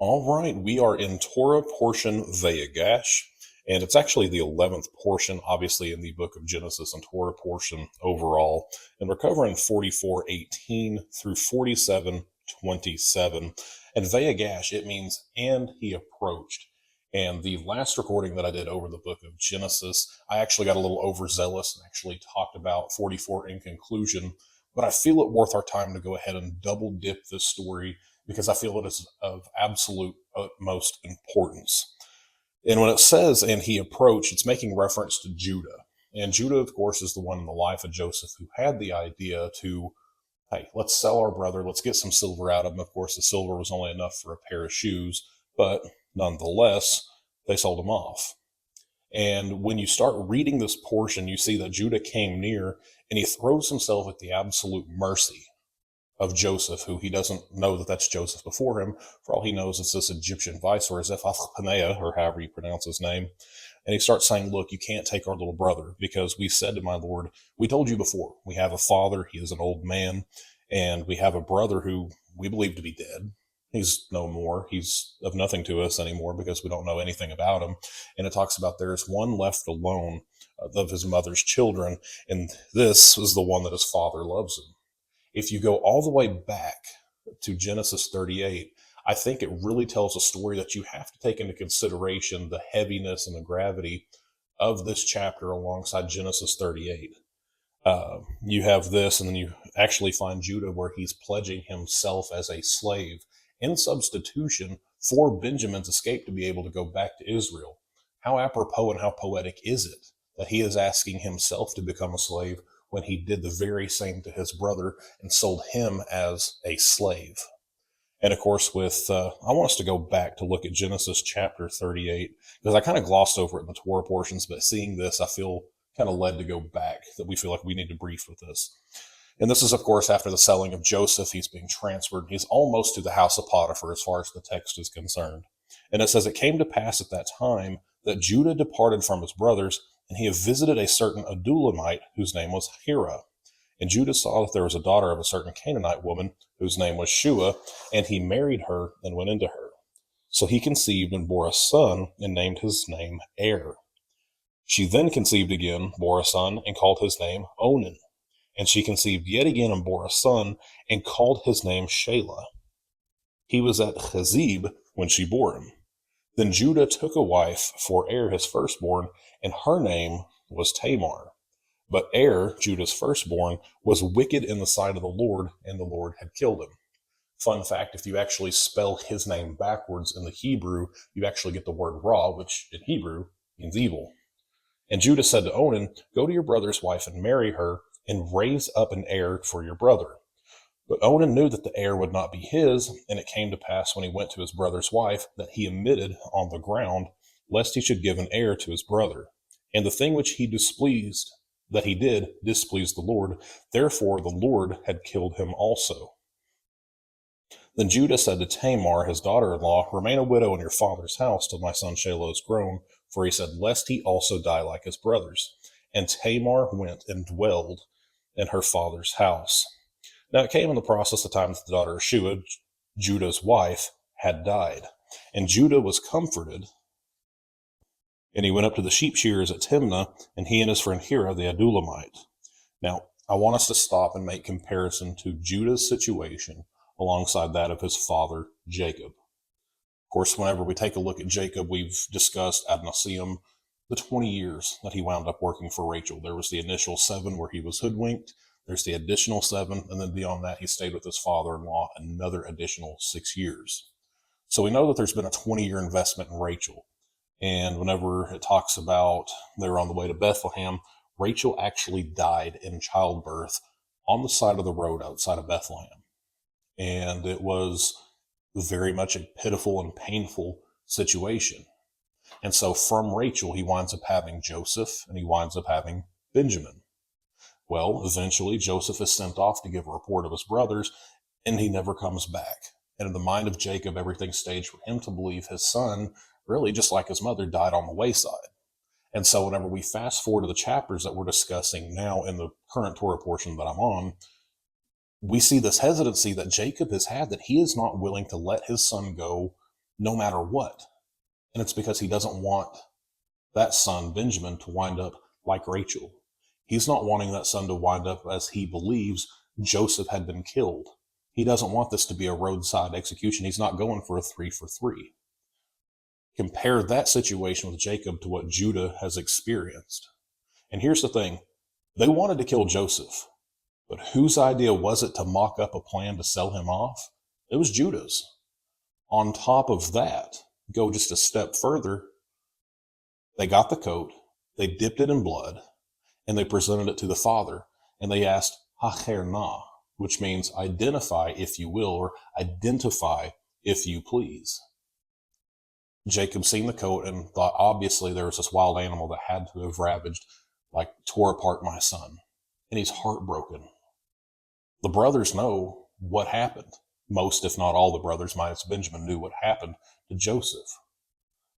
All right, we are in Torah portion Vayigash, and it's actually the 11th portion, obviously, in the book of Genesis and Torah portion overall. And we're covering 44:18 through 47:27. And Vayigash, it means, and he approached. And the last recording that I did over the book of Genesis, I actually got a little overzealous and actually talked about 44 in conclusion. But I feel it worth our time to go ahead and double dip this story because I feel it is of absolute utmost importance. And when it says, and he approached, it's making reference to Judah. And Judah, of course, is the one in the life of Joseph who had the idea to, hey, let's sell our brother, let's get some silver out of him. Of course, the silver was only enough for a pair of shoes, but nonetheless, they sold him off. And when you start reading this portion, you see that Judah came near and he throws himself at the absolute mercy of Joseph, who he doesn't know that that's Joseph before him. For all he knows, it's this Egyptian viceroy, Zephaphaneah, or however you pronounce his name. And he starts saying, look, you can't take our little brother, because we said to my Lord, we told you before, we have a father, he is an old man, and we have a brother who we believe to be dead. He's no more. He's of nothing to us anymore because we don't know anything about him. And it talks about there's one left alone of his mother's children, and this is the one that his father loves him. If you go all the way back to Genesis 38, I think it really tells a story that you have to take into consideration the heaviness and the gravity of this chapter alongside Genesis 38. You have this, and then you actually find Judah where he's pledging himself as a slave in substitution for Benjamin's escape to be able to go back to Israel. How apropos and how poetic is it that he is asking himself to become a slave when he did the very same to his brother and sold him as a slave. And of course, I want us to go back to look at Genesis chapter 38, because I kind of glossed over it in the Torah portions, but seeing this, I feel kind of led to go back, that we feel like we need to brief with this. And this is, of course, after the selling of Joseph. He's being transferred. He's almost to the house of Potiphar as far as the text is concerned. And it says, it came to pass at that time that Judah departed from his brothers, and he visited a certain Adullamite whose name was Hira. And Judah saw that there was a daughter of a certain Canaanite woman whose name was Shua, and he married her and went into her. So he conceived and bore a son and named his name Er. She then conceived again, bore a son, and called his name Onan. And she conceived yet again and bore a son, and called his name Shelah. He was at Chezib when she bore him. Then Judah took a wife for Er his firstborn, and her name was Tamar. But Er, Judah's firstborn, was wicked in the sight of the Lord, and the Lord had killed him. Fun fact, if you actually spell his name backwards in the Hebrew, you actually get the word Ra, which in Hebrew means evil. And Judah said to Onan, go to your brother's wife and marry her, and raise up an heir for your brother. But Onan knew that the heir would not be his, and it came to pass when he went to his brother's wife that he omitted on the ground, lest he should give an heir to his brother. And the thing which he displeased, that he did, displeased the Lord. Therefore the Lord had killed him also. Then Judah said to Tamar, his daughter-in-law, remain a widow in your father's house till my son Shelah is grown, for he said, lest he also die like his brothers. And Tamar went and dwelled in her father's house. Now it came in the process of time that the daughter of Shua, Judah's wife, had died. And Judah was comforted, and he went up to the sheep shearers at Timnah, and he and his friend Hira the Adullamite. Now, I want us to stop and make comparison to Judah's situation alongside that of his father, Jacob. Of course, whenever we take a look at Jacob, we've discussed ad nauseum the 20 years that he wound up working for Rachel. There was the initial 7 where he was hoodwinked. There's the additional 7, and then beyond that, he stayed with his father-in-law another additional 6 years. So we know that there's been a 20-year investment in Rachel. And whenever it talks about they were on the way to Bethlehem, Rachel actually died in childbirth on the side of the road outside of Bethlehem. And it was very much a pitiful and painful situation. And so from Rachel, he winds up having Joseph, and he winds up having Benjamin. Well, eventually Joseph is sent off to give a report of his brothers, and he never comes back. And in the mind of Jacob, everything staged for him to believe his son, really just like his mother, died on the wayside. And so whenever we fast forward to the chapters that we're discussing now in the current Torah portion that I'm on, we see this hesitancy that Jacob has had, that he is not willing to let his son go no matter what. And it's because he doesn't want that son, Benjamin, to wind up like Rachel. He's not wanting that son to wind up as he believes Joseph had been killed. He doesn't want this to be a roadside execution. He's not going for a 3 for 3. Compare that situation with Jacob to what Judah has experienced. And here's the thing. They wanted to kill Joseph, but whose idea was it to mock up a plan to sell him off? It was Judah's. On top of that, go just a step further, they got the coat, they dipped it in blood, and they presented it to the father, and they asked, Hacher na, which means identify if you will, or identify if you please. Jacob seen the coat and thought obviously there was this wild animal that had to have ravaged, like tore apart my son. And he's heartbroken. The brothers know what happened. Most, if not all the brothers, minus Benjamin, knew what happened to Joseph.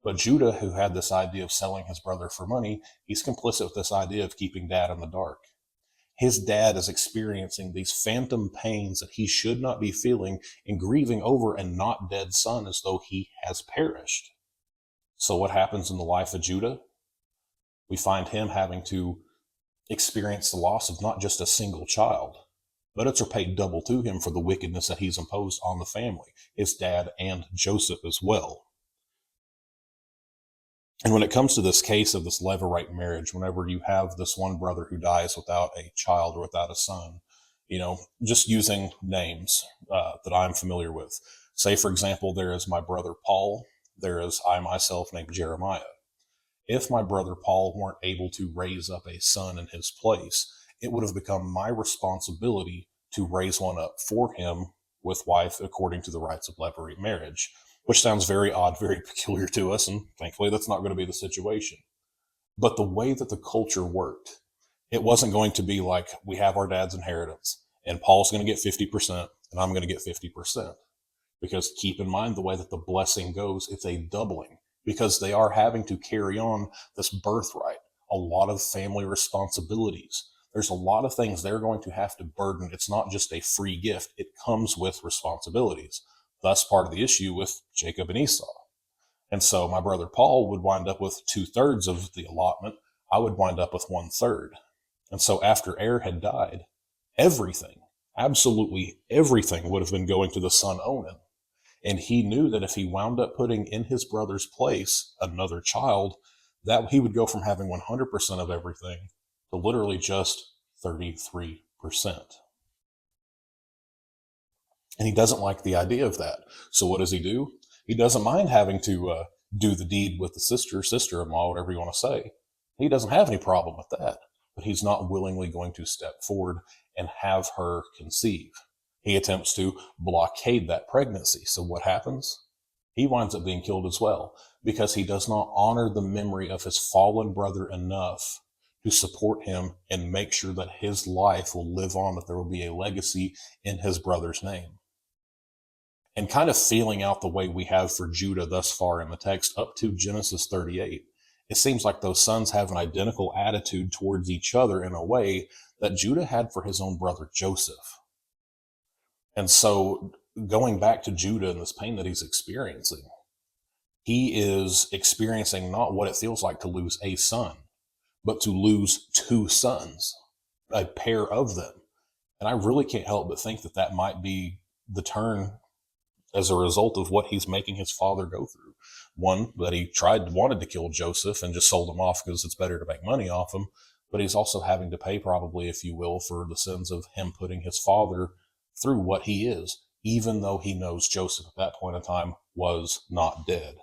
But Judah, who had this idea of selling his brother for money, he's complicit with this idea of keeping dad in the dark. His dad is experiencing these phantom pains that he should not be feeling and grieving over a not dead son as though he has perished. So what happens in the life of Judah? We find him having to experience the loss of not just a single child, but it's repaid double to him for the wickedness that he's imposed on the family, his dad and Joseph as well. And when it comes to this case of this Levirate marriage, whenever you have this one brother who dies without a child or without a son, just using names that I'm familiar with. Say, for example, there is my brother Paul. There is I myself named Jeremiah. If my brother Paul weren't able to raise up a son in his place, it would have become my responsibility to raise one up for him with wife according to the rites of Levirate marriage, which sounds very odd, very peculiar to us, and thankfully that's not going to be the situation. But the way that the culture worked, it wasn't going to be like we have our dad's inheritance, and Paul's going to get 50%, and I'm going to get 50%. Because keep in mind the way that the blessing goes, it's a doubling, because they are having to carry on this birthright, a lot of family responsibilities. There's a lot of things they're going to have to burden. It's not just a free gift. It comes with responsibilities. That's part of the issue with Jacob and Esau. And so my brother Paul would wind up with 2/3 of the allotment. I would wind up with 1/3. And so after Er had died, everything, absolutely everything would have been going to the son Onan. And he knew that if he wound up putting in his brother's place another child, that he would go from having 100% of everything to literally just 33%. And he doesn't like the idea of that. So what does he do? He doesn't mind having to do the deed with the sister-in-law, whatever you want to say. He doesn't have any problem with that. But he's not willingly going to step forward and have her conceive. He attempts to blockade that pregnancy. So what happens? He winds up being killed as well, because he does not honor the memory of his fallen brother enough to support him and make sure that his life will live on, that there will be a legacy in his brother's name. And kind of feeling out the way we have for Judah thus far in the text up to Genesis 38, it seems like those sons have an identical attitude towards each other in a way that Judah had for his own brother Joseph. And so going back to Judah and this pain that he's experiencing, he is experiencing not what it feels like to lose a son, but to lose 2 sons, a pair of them. And I really can't help but think that that might be the turn as a result of what he's making his father go through. One, that he wanted to kill Joseph and just sold him off because it's better to make money off him. But he's also having to pay, probably, if you will, for the sins of him putting his father through what he is, even though he knows Joseph at that point in time was not dead.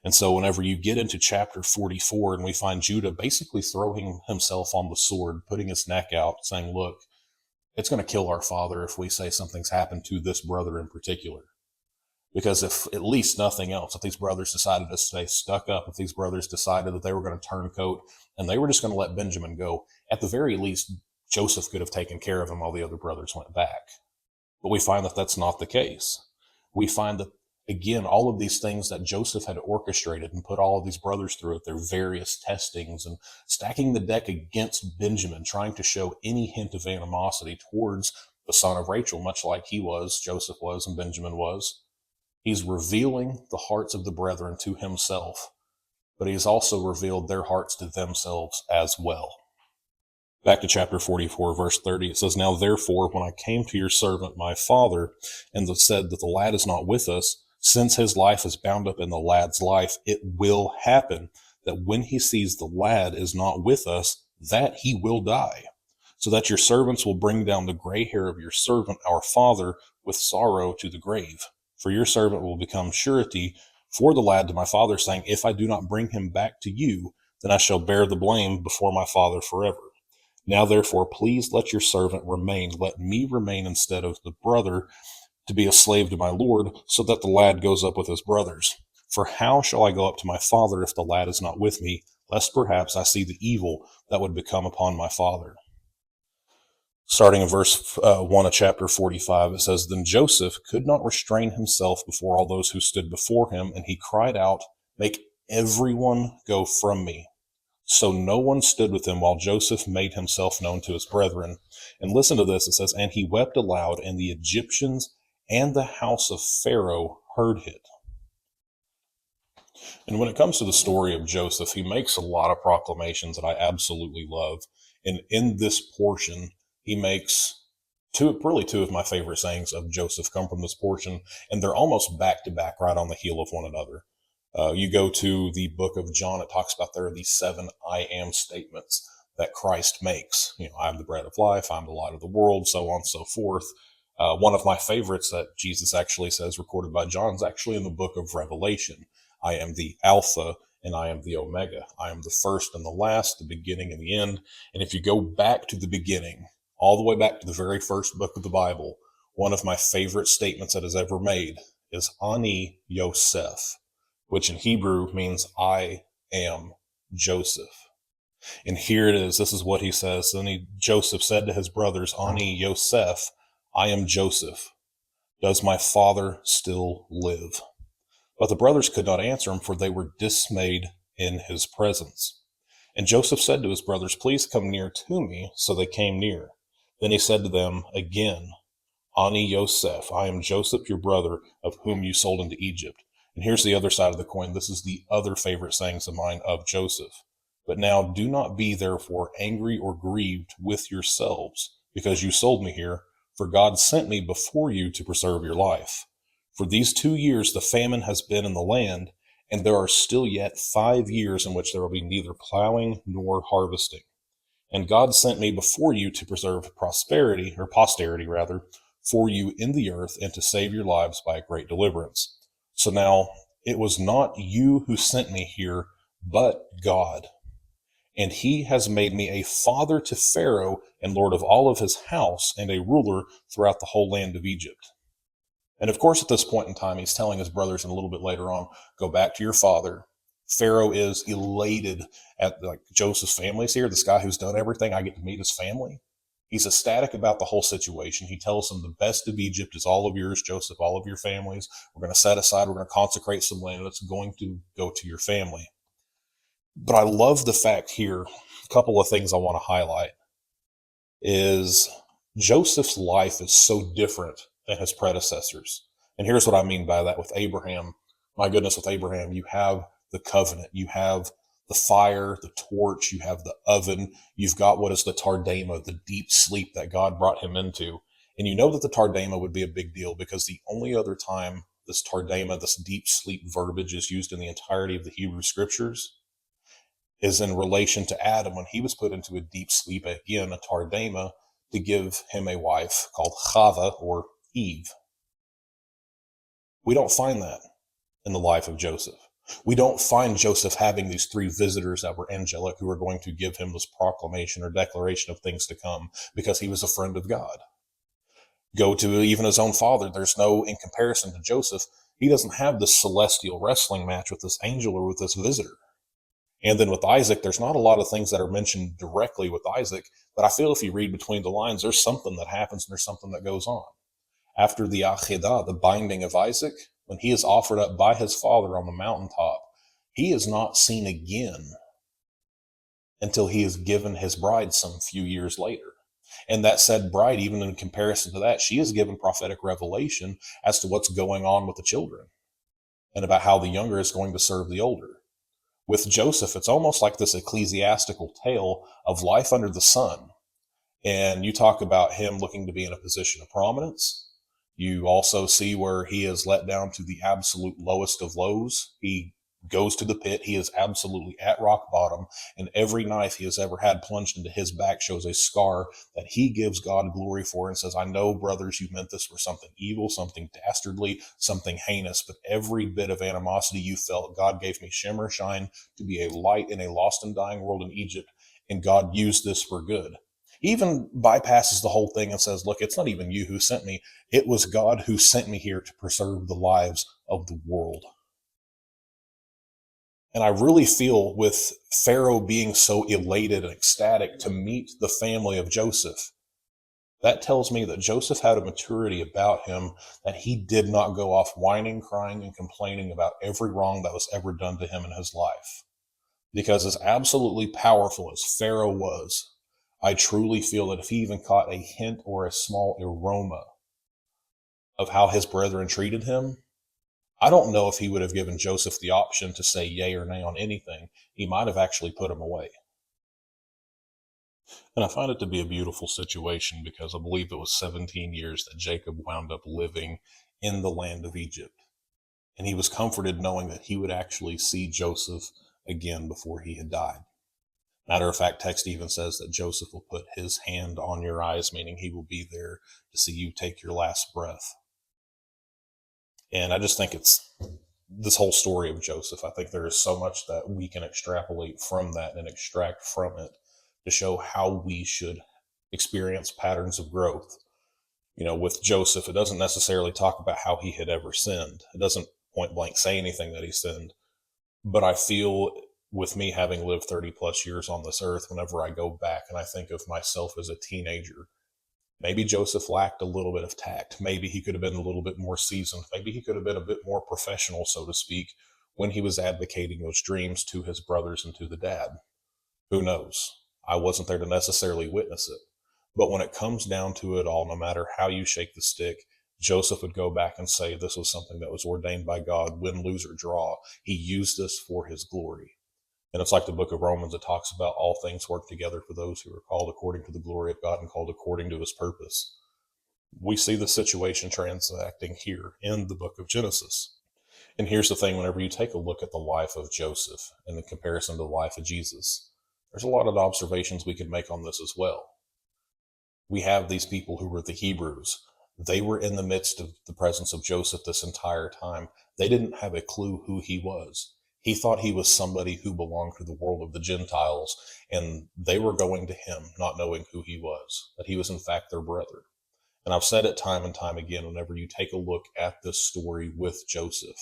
And so whenever you get into chapter 44 and we find Judah basically throwing himself on the sword, putting his neck out, saying, look, it's going to kill our father if we say something's happened to this brother in particular. Because if at least nothing else, if these brothers decided to stay stuck up, if these brothers decided that they were going to turn coat and they were just going to let Benjamin go, at the very least, Joseph could have taken care of him while the other brothers went back. But we find that that's not the case. We find that, again, all of these things that Joseph had orchestrated and put all of these brothers through at their various testings and stacking the deck against Benjamin, trying to show any hint of animosity towards the son of Rachel, much like Joseph was, and Benjamin was. He's revealing the hearts of the brethren to himself, but he has also revealed their hearts to themselves as well. Back to chapter 44, verse 30, it says, "Now therefore, when I came to your servant my father, and said that the lad is not with us, since his life is bound up in the lad's life, it will happen that when he sees the lad is not with us, that he will die. So that your servants will bring down the gray hair of your servant our father with sorrow to the grave. For your servant will become surety for the lad to my father, saying, if I do not bring him back to you, then I shall bear the blame before my father forever. Now therefore, please let your servant remain. Let me remain instead of the brother to be a slave to my Lord, so that the lad goes up with his brothers. For how shall I go up to my father if the lad is not with me, lest perhaps I see the evil that would become upon my father?" Starting in verse 1 of chapter 45, it says, "Then Joseph could not restrain himself before all those who stood before him, and he cried out, 'Make everyone go from me.' So no one stood with him while Joseph made himself known to his brethren." And listen to this. It says, "And he wept aloud, and the Egyptians and the house of Pharaoh heard it." And when it comes to the story of Joseph, he makes a lot of proclamations that I absolutely love. And in this portion, he makes two of my favorite sayings of Joseph come from this portion, and they're almost back to back, right on the heel of one another. You go to the book of John, it talks about there are these 7 I am statements that Christ makes. I'm the bread of life, I'm the light of the world, so on and so forth. One of my favorites that Jesus actually says, recorded by John, is actually in the book of Revelation. I am the Alpha and I am the Omega. I am the first and the last, the beginning and the end. And if you go back to the beginning, all the way back to the very first book of the Bible, one of my favorite statements that is ever made is Ani Yosef, which in Hebrew means I am Joseph. And here it is. This is what he says. Then Joseph said to his brothers, Ani Yosef, I am Joseph. Does my father still live? But the brothers could not answer him, for they were dismayed in his presence. And Joseph said to his brothers, please come near to me. So they came near. Then he said to them again, Ani Yosef, I am Joseph, your brother, of whom you sold into Egypt. And here's the other side of the coin. This is the other favorite sayings of mine of Joseph. But now do not be therefore angry or grieved with yourselves, because you sold me here, for God sent me before you to preserve your life. For these 2 years the famine has been in the land, and there are still yet 5 years in which there will be neither plowing nor harvesting. And God sent me before you to preserve posterity, for you in the earth, and to save your lives by a great deliverance. So now it was not you who sent me here, but God. And he has made me a father to Pharaoh and lord of all of his house and a ruler throughout the whole land of Egypt. And of course, at this point in time, he's telling his brothers, and a little bit later on, go back to your father. Pharaoh is elated at Joseph's family is here. This guy who's done everything, I get to meet his family. He's ecstatic about the whole situation. He tells them the best of Egypt is all of yours, Joseph, all of your families. We're going to set aside, we're going to consecrate some land. It's going to go to your family. But I love the fact here, a couple of things I want to highlight, is Joseph's life is so different than his predecessors. And here's what I mean by that with Abraham. My goodness, with Abraham, you have the covenant, you have the fire, the torch, you have the oven, you've got what is the tardema, the deep sleep that God brought him into. And you know that the tardema would be a big deal because the only other time this tardema, this deep sleep verbiage is used in the entirety of the Hebrew scriptures is in relation to Adam when he was put into a deep sleep, again, a tardema, to give him a wife called Chava or Eve. We don't find that in the life of Joseph. We don't find Joseph having these 3 visitors that were angelic who were going to give him this proclamation or declaration of things to come because he was a friend of God. Go to even his own father. There's no, in comparison to Joseph, he doesn't have this celestial wrestling match with this angel or with this visitor. And then with Isaac, there's not a lot of things that are mentioned directly with Isaac, but I feel if you read between the lines, there's something that happens and there's something that goes on. After the Achedah, the binding of Isaac, when he is offered up by his father on the mountaintop, he is not seen again until he is given his bride some few years later. And that said bride, even in comparison to that, she is given prophetic revelation as to what's going on with the children and about how the younger is going to serve the older. With Joseph, it's almost like this ecclesiastical tale of life under the sun. And you talk about him looking to be in a position of prominence. You also see where he is let down to the absolute lowest of lows. He goes to the pit. He is absolutely at rock bottom. And every knife he has ever had plunged into his back shows a scar that he gives God glory for and says, I know, brothers, you meant this for something evil, something dastardly, something heinous, but every bit of animosity you felt, God gave me shimmer shine to be a light in a lost and dying world in Egypt. And God used this for good. He even bypasses the whole thing and says, look, it's not even you who sent me. It was God who sent me here to preserve the lives of the world. And I really feel with Pharaoh being so elated and ecstatic to meet the family of Joseph, that tells me that Joseph had a maturity about him that he did not go off whining, crying, and complaining about every wrong that was ever done to him in his life. Because as absolutely powerful as Pharaoh was, I truly feel that if he even caught a hint or a small aroma of how his brethren treated him, I don't know if he would have given Joseph the option to say yay or nay on anything. He might have actually put him away. And I find it to be a beautiful situation because I believe it was 17 years that Jacob wound up living in the land of Egypt. And he was comforted knowing that he would actually see Joseph again before he had died. Matter of fact, text even says that Joseph will put his hand on your eyes, meaning he will be there to see you take your last breath. And I just think it's this whole story of Joseph. I think there is so much that we can extrapolate from that and extract from it to show how we should experience patterns of growth. You know, with Joseph, it doesn't necessarily talk about how he had ever sinned. It doesn't point blank say anything that he sinned. But I feel with me having lived 30 plus years on this earth, whenever I go back and I think of myself as a teenager, maybe Joseph lacked a little bit of tact. Maybe he could have been a little bit more seasoned. Maybe he could have been a bit more professional, so to speak, when he was advocating those dreams to his brothers and to the dad. Who knows? I wasn't there to necessarily witness it. But when it comes down to it all, no matter how you shake the stick, Joseph would go back and say this was something that was ordained by God, win, lose, or draw. He used this for his glory. And it's like the book of Romans, it talks about all things work together for those who are called according to the glory of God and called according to his purpose. We see the situation transacting here in the book of Genesis. And here's the thing, whenever you take a look at the life of Joseph in the comparison to the life of Jesus, there's a lot of observations we could make on this as well. We have these people who were the Hebrews. They were in the midst of the presence of Joseph this entire time. They didn't have a clue who he was. He thought he was somebody who belonged to the world of the Gentiles, and they were going to him not knowing who he was, that he was in fact their brother. And I've said it time and time again, whenever you take a look at this story with Joseph.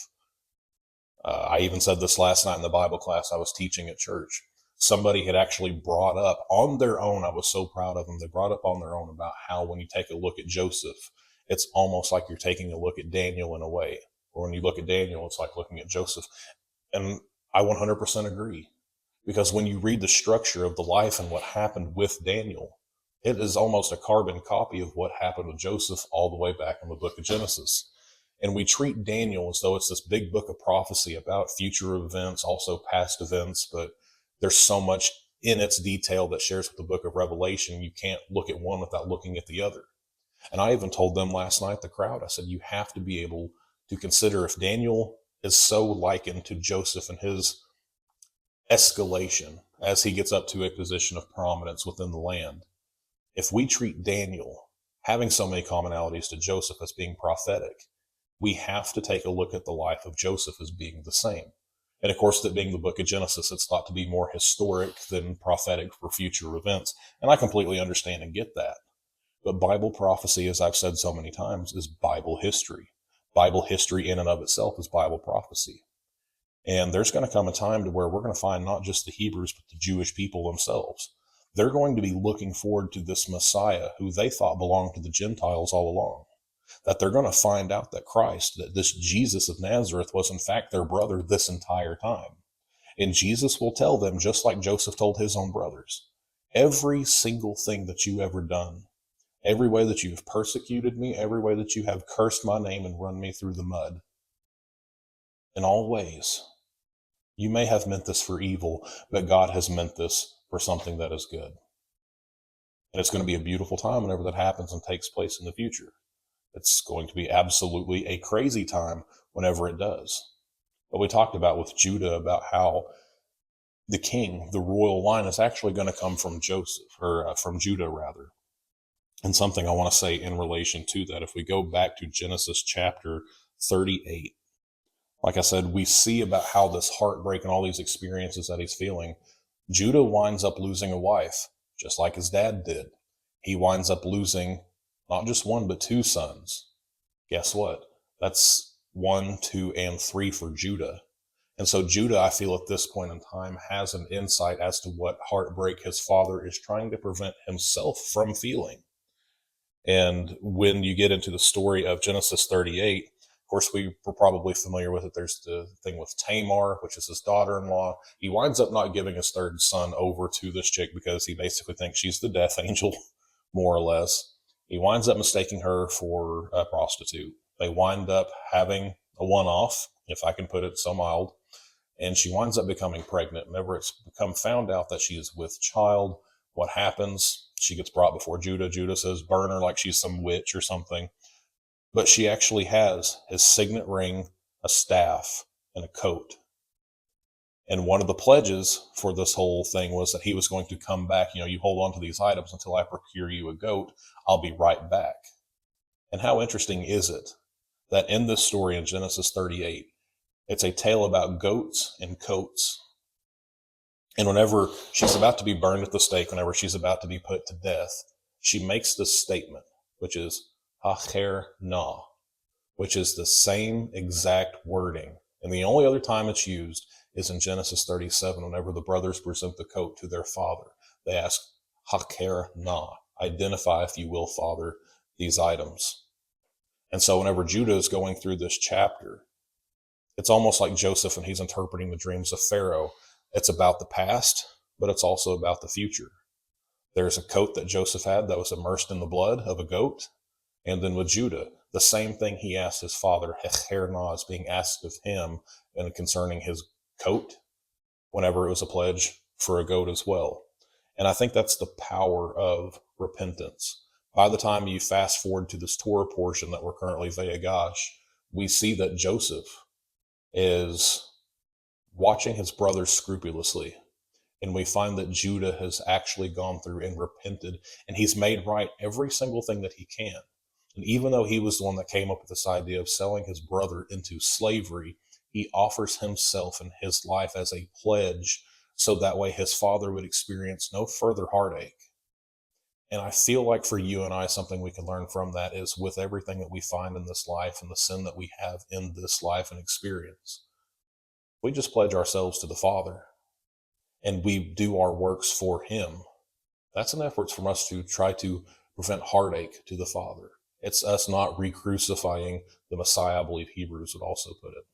I even said this last night in the Bible class I was teaching at church. Somebody had actually brought up on their own, I was so proud of them, they brought up on their own about how when you take a look at Joseph, it's almost like you're taking a look at Daniel in a way. Or when you look at Daniel, it's like looking at Joseph. And I 100% agree, because when you read the structure of the life and what happened with Daniel, it is almost a carbon copy of what happened with Joseph all the way back in the book of Genesis. And we treat Daniel as though it's this big book of prophecy about future events, also past events, but there's so much in its detail that shares with the book of Revelation. You can't look at one without looking at the other. And I even told them last night, the crowd, I said, you have to be able to consider if Daniel is so likened to Joseph and his escalation as he gets up to a position of prominence within the land. If we treat Daniel having so many commonalities to Joseph as being prophetic, we have to take a look at the life of Joseph as being the same. And of course, that being the book of Genesis, it's thought to be more historic than prophetic for future events. And I completely understand and get that. But Bible prophecy, as I've said so many times, is Bible history. Bible history in and of itself is Bible prophecy. And there's going to come a time to where we're going to find not just the Hebrews, but the Jewish people themselves. They're going to be looking forward to this Messiah who they thought belonged to the Gentiles all along. That they're going to find out that Christ, that this Jesus of Nazareth was in fact their brother this entire time. And Jesus will tell them, just like Joseph told his own brothers, Every single thing that you ever done, every way that you've persecuted me, every way that you have cursed my name and run me through the mud, in all ways, you may have meant this for evil, but God has meant this for something that is good. And it's going to be a beautiful time whenever that happens and takes place in the future. It's going to be absolutely a crazy time whenever it does. But we talked about with Judah about how the king, the royal line, is actually going to come from Joseph, or from Judah rather. And something I want to say in relation to that, if we go back to Genesis chapter 38, like I said, we see about how this heartbreak and all these experiences that he's feeling, Judah winds up losing a wife, just like his dad did. He winds up losing not just one, but two sons. Guess what? That's 1, 2, and 3 for Judah. And so Judah, I feel at this point in time, has an insight as to what heartbreak his father is trying to prevent himself from feeling. And when you get into the story of Genesis 38, of course, we were probably familiar with it. There's the thing with Tamar, which is his daughter-in-law. He winds up not giving his third son over to this chick because he basically thinks she's the death angel, more or less. He winds up mistaking her for a prostitute. They wind up having a one-off, if I can put it so mild, and she winds up becoming pregnant. Whenever it's become found out that she is with child, what happens? She gets brought before Judah. Judah says, burn her like she's some witch or something. But she actually has his signet ring, a staff, and a coat. And one of the pledges for this whole thing was that he was going to come back. You hold on to these items until I procure you a goat. I'll be right back. And how interesting is it that in this story in Genesis 38, it's a tale about goats and coats. And whenever she's about to be burned at the stake, whenever she's about to be put to death, she makes this statement, which is Hacher na, which is the same exact wording. And the only other time it's used is in Genesis 37, whenever the brothers present the coat to their father. They ask, Hacher na, identify, if you will, Father, these items. And so whenever Judah is going through this chapter, it's almost like Joseph when he's interpreting the dreams of Pharaoh. It's about the past, but it's also about the future. There's a coat that Joseph had that was immersed in the blood of a goat. And then with Judah, the same thing he asked his father, Hecher na, is being asked of him and concerning his coat, whenever it was a pledge for a goat as well. And I think that's the power of repentance. By the time you fast forward to this Torah portion that we're currently Vayigash, we see that Joseph is watching his brothers scrupulously. And we find that Judah has actually gone through and repented, and he's made right every single thing that he can. And even though he was the one that came up with this idea of selling his brother into slavery, he offers himself and his life as a pledge so that way his father would experience no further heartache. And I feel like for you and I, something we can learn from that is with everything that we find in this life and the sin that we have in this life and experience, we just pledge ourselves to the Father and we do our works for him. That's an effort from us to try to prevent heartache to the Father. It's us not re-crucifying the Messiah, I believe Hebrews would also put it.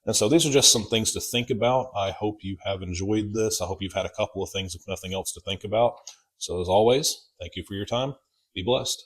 And so these are just some things to think about. I hope you have enjoyed this. I hope you've had a couple of things, if nothing else, to think about. So as always, thank you for your time. Be blessed.